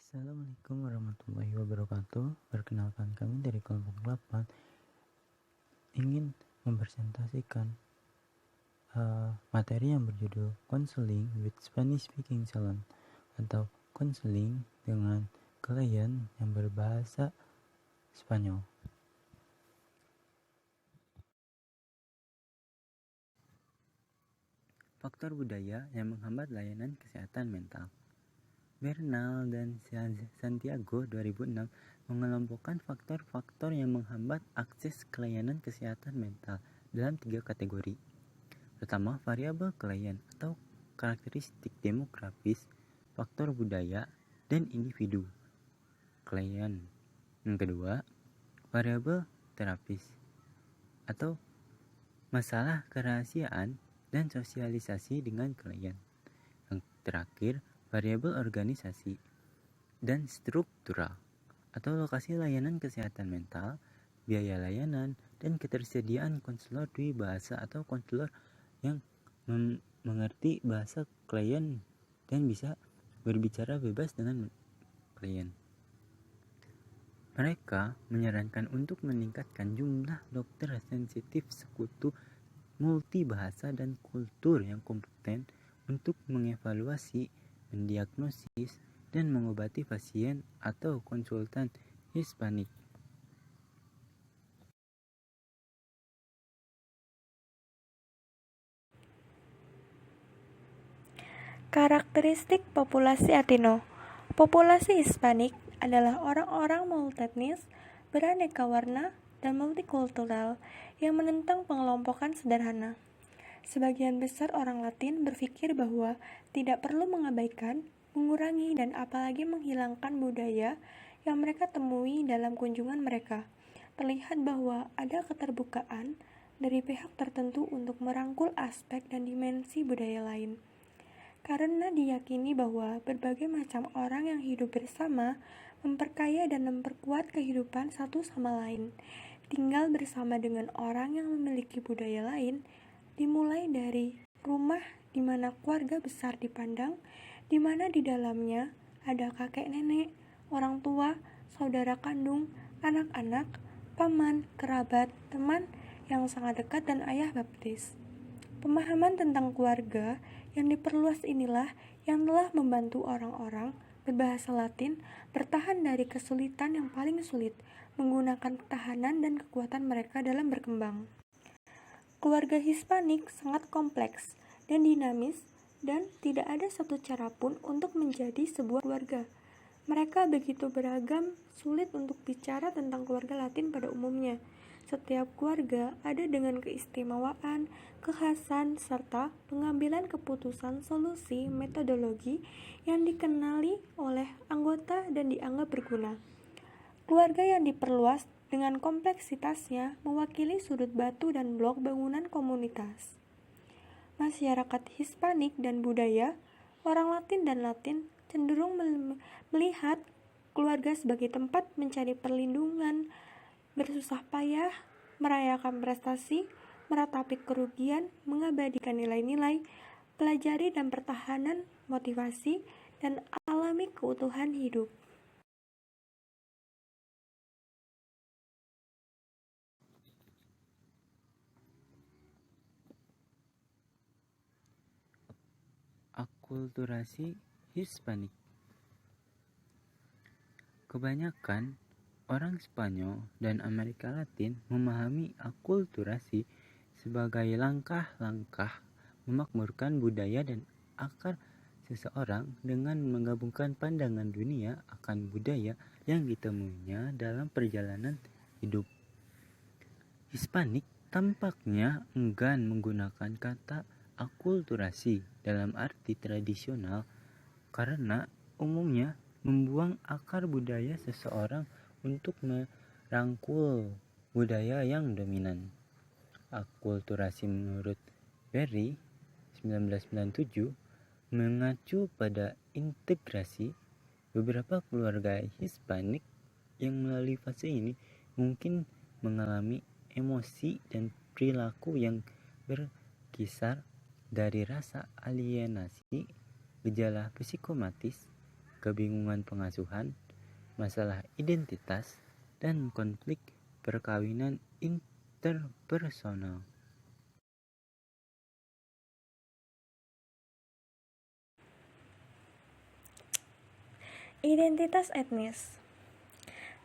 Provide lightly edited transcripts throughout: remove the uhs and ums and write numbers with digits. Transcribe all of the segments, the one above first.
Assalamualaikum warahmatullahi wabarakatuh. Perkenalkan, kami dari kelompok 8 ingin mempresentasikan materi yang berjudul Counseling with Spanish Speaking Salon atau konseling dengan klien yang berbahasa Spanyol. Faktor budaya yang menghambat layanan kesehatan mental. Bernal dan Santiago 2006 mengelompokkan faktor-faktor yang menghambat akses ke layanan kesehatan mental dalam 3 kategori. Pertama, variabel klien atau karakteristik demografis, faktor budaya, dan individu klien. Yang kedua, variabel terapis atau masalah kerahasiaan dan sosialisasi dengan klien. Yang terakhir, variabel organisasi dan struktural atau lokasi layanan kesehatan mental, biaya layanan, dan ketersediaan konselor dwi bahasa atau konselor yang mengerti bahasa klien dan bisa berbicara bebas dengan klien. Mereka menyarankan untuk meningkatkan jumlah dokter sensitif sekutu multibahasa dan kultur yang kompeten untuk mengevaluasi, mendiagnosis, dan mengobati pasien atau konsultan Hispanik. Karakteristik populasi Latino. Populasi Hispanik adalah orang-orang multietnis, beraneka warna, dan multikultural yang menentang pengelompokan sederhana. Sebagian besar orang Latin berpikir bahwa tidak perlu mengabaikan, mengurangi, dan apalagi menghilangkan budaya yang mereka temui dalam kunjungan mereka. Terlihat bahwa ada keterbukaan dari pihak tertentu untuk merangkul aspek dan dimensi budaya lain. Karena diyakini bahwa berbagai macam orang yang hidup bersama memperkaya dan memperkuat kehidupan satu sama lain. Tinggal bersama dengan orang yang memiliki budaya lain, dimulai dari rumah di mana keluarga besar dipandang, di mana di dalamnya ada kakek nenek, orang tua, saudara kandung, anak-anak, paman, kerabat, teman yang sangat dekat, dan ayah baptis. Pemahaman tentang keluarga yang diperluas inilah yang telah membantu orang-orang berbahasa Latin bertahan dari kesulitan yang paling sulit, menggunakan ketahanan dan kekuatan mereka dalam berkembang. Keluarga Hispanik sangat kompleks dan dinamis, dan tidak ada satu cara pun untuk menjadi sebuah keluarga. Mereka begitu beragam, sulit untuk bicara tentang keluarga Latin pada umumnya. Setiap keluarga ada dengan keistimewaan, kekhasan, serta pengambilan keputusan solusi metodologi yang dikenali oleh anggota dan dianggap berguna. Keluarga yang diperluas dengan kompleksitasnya mewakili sudut batu dan blok bangunan komunitas. Masyarakat Hispanik dan budaya, orang Latin dan Latin cenderung melihat keluarga sebagai tempat mencari perlindungan, bersusah payah, merayakan prestasi, meratapi kerugian, mengabadikan nilai-nilai, pelajari dan pertahanan, motivasi, dan alami keutuhan hidup. Akulturasi Hispanik. Kebanyakan orang Spanyol dan Amerika Latin memahami akulturasi sebagai langkah-langkah memakmurkan budaya dan akar seseorang dengan menggabungkan pandangan dunia akan budaya yang ditemuinya dalam perjalanan hidup. Hispanik tampaknya enggan menggunakan kata akulturasi dalam arti tradisional karena umumnya membuang akar budaya seseorang untuk merangkul budaya yang dominan. Akulturasi menurut Berry 1997 mengacu pada integrasi. Beberapa keluarga Hispanik yang melalui fase ini mungkin mengalami emosi dan perilaku yang berkisar dari rasa alienasi, gejala psikomatis, kebingungan pengasuhan, masalah identitas, dan konflik perkawinan interpersonal. Identitas etnis.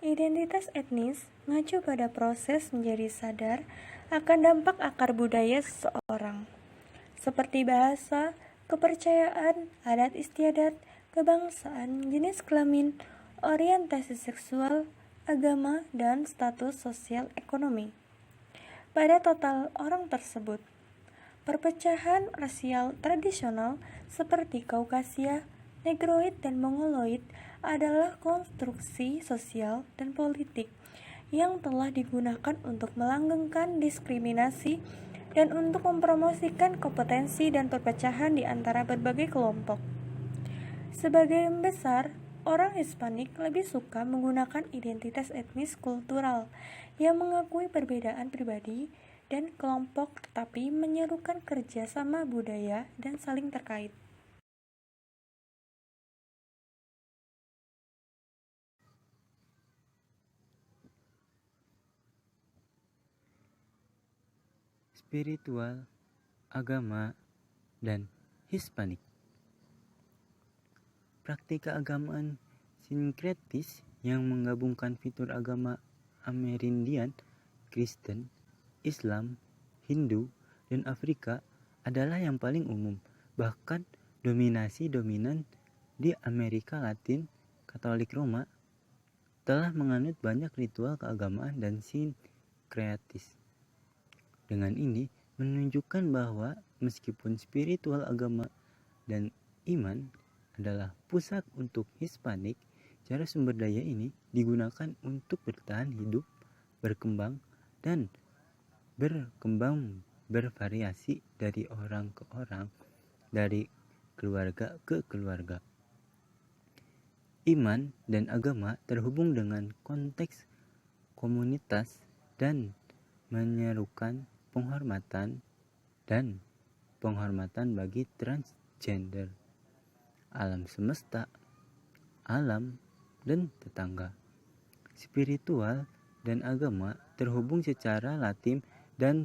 Identitas etnis mengacu pada proses menjadi sadar akan dampak akar budaya seseorang, seperti bahasa, kepercayaan, adat istiadat, kebangsaan, jenis kelamin, orientasi seksual, agama, dan status sosial ekonomi. Pada total orang tersebut, perpecahan rasial tradisional seperti Kaukasia, Negroid, dan Mongoloid adalah konstruksi sosial dan politik yang telah digunakan untuk melanggengkan diskriminasi dan untuk mempromosikan kompetensi dan perpecahan di antara berbagai kelompok. Sebagian besar orang Hispanik lebih suka menggunakan identitas etnis kultural yang mengakui perbedaan pribadi dan kelompok tetapi menyerukan kerjasama budaya dan saling terkait. Spiritual, agama, dan Hispanik. Praktik keagamaan sinkretis yang menggabungkan fitur agama Amerindian, Kristen, Islam, Hindu, dan Afrika adalah yang paling umum. Bahkan dominasi dominan di Amerika Latin, Katolik Roma, telah menganut banyak ritual keagamaan dan sinkretis. Dengan ini menunjukkan bahwa meskipun spiritual agama dan iman adalah pusat untuk Hispanik, cara sumber daya ini digunakan untuk bertahan hidup, berkembang, dan berkembang bervariasi dari orang ke orang, dari keluarga ke keluarga. Iman dan agama terhubung dengan konteks komunitas dan menyerukan penghormatan bagi transgender, alam semesta, alam, dan tetangga. Spiritual dan agama terhubung secara latim dan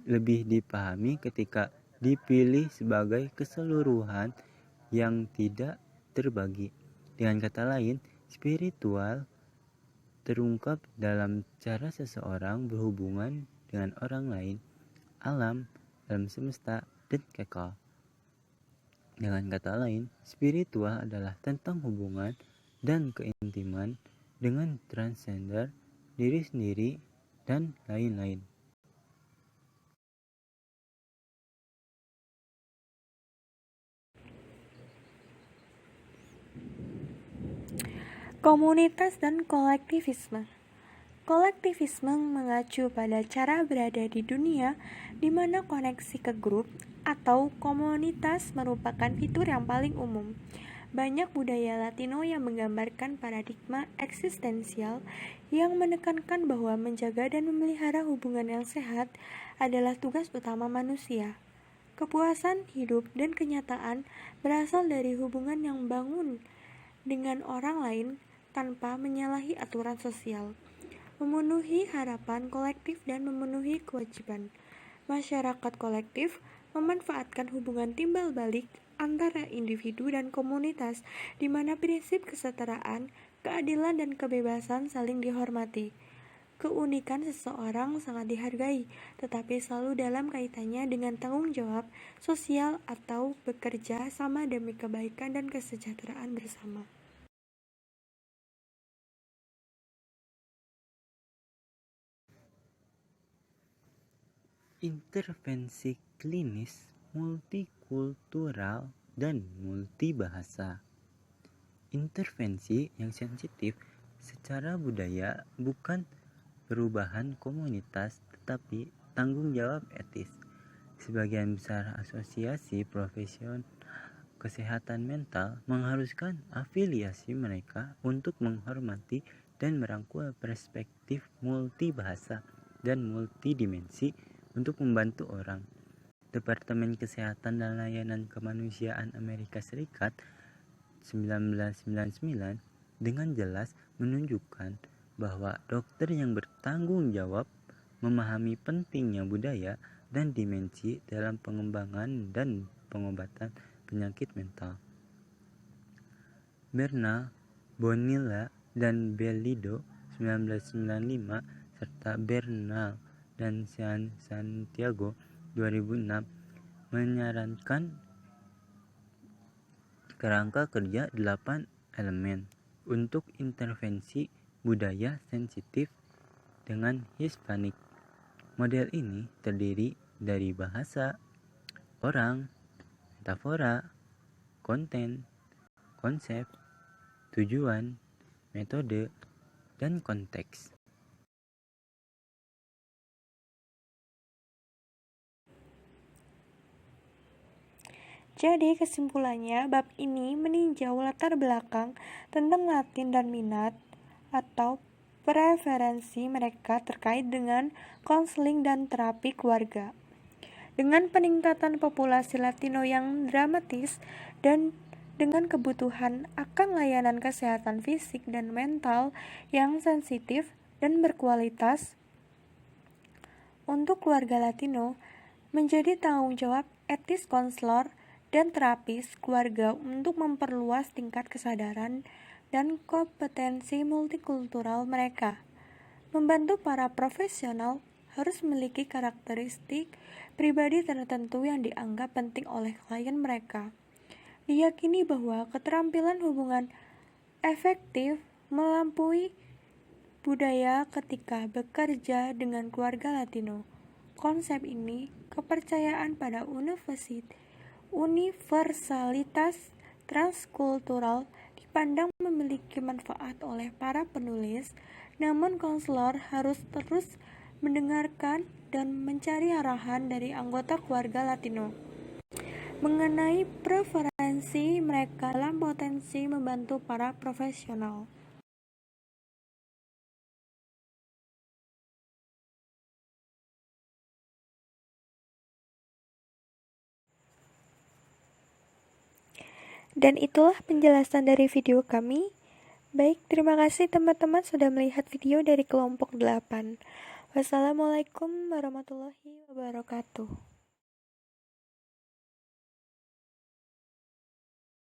lebih dipahami ketika dipilih sebagai keseluruhan yang tidak terbagi. Dengan kata lain, spiritual terungkap dalam cara seseorang berhubungan dengan orang lain, alam semesta, dan kekal. Dengan kata lain, spiritual adalah tentang hubungan dan keintiman dengan transgender, diri sendiri, dan lain-lain. Komunitas dan kolektivisme. Kolektivisme mengacu pada cara berada di dunia di mana koneksi ke grup atau komunitas merupakan fitur yang paling umum. Banyak budaya Latino yang menggambarkan paradigma eksistensial yang menekankan bahwa menjaga dan memelihara hubungan yang sehat adalah tugas utama manusia. Kepuasan hidup dan kenyataan berasal dari hubungan yang bangun dengan orang lain tanpa menyalahi aturan sosial, memenuhi harapan kolektif dan memenuhi kewajiban. Masyarakat kolektif memanfaatkan hubungan timbal balik antara individu dan komunitas di mana prinsip kesetaraan, keadilan, dan kebebasan saling dihormati. Keunikan seseorang sangat dihargai, tetapi selalu dalam kaitannya dengan tanggung jawab sosial atau bekerja sama demi kebaikan dan kesejahteraan bersama. Intervensi klinis multikultural dan multibahasa. Intervensi yang sensitif secara budaya bukan perubahan komunitas tetapi tanggung jawab etis. Sebagian besar asosiasi profesional kesehatan mental mengharuskan afiliasi mereka untuk menghormati dan merangkul perspektif multibahasa dan multidimensi untuk membantu orang. Departemen Kesehatan dan Layanan Kemanusiaan Amerika Serikat 1999 dengan jelas menunjukkan bahwa dokter yang bertanggung jawab memahami pentingnya budaya dan dimensi dalam pengembangan dan pengobatan penyakit mental. Bernal, Bonilla, dan Bellido 1995 serta Bernal dan Santiago 2006 menyarankan kerangka kerja 8 elemen untuk intervensi budaya sensitif dengan Hispanik. Model ini terdiri dari bahasa, orang, metafora, konten, konsep, tujuan, metode, dan konteks. Jadi kesimpulannya, bab ini meninjau latar belakang tentang Latin dan minat atau preferensi mereka terkait dengan konseling dan terapi keluarga. Dengan peningkatan populasi Latino yang dramatis dan dengan kebutuhan akan layanan kesehatan fisik dan mental yang sensitif dan berkualitas, untuk keluarga Latino menjadi tanggung jawab etis konselor dan terapis keluarga untuk memperluas tingkat kesadaran dan kompetensi multikultural mereka. Membantu para profesional harus memiliki karakteristik pribadi tertentu yang dianggap penting oleh klien mereka. Diyakini bahwa keterampilan hubungan efektif melampaui budaya ketika bekerja dengan keluarga Latino. Konsep ini, kepercayaan pada universalitas transkultural dipandang memiliki manfaat oleh para penulis, namun konselor harus terus mendengarkan dan mencari arahan dari anggota keluarga Latino mengenai preferensi mereka dalam potensi membantu para profesional. Dan itulah penjelasan dari video kami. Baik, terima kasih teman-teman sudah melihat video dari kelompok 8. Wassalamualaikum warahmatullahi wabarakatuh.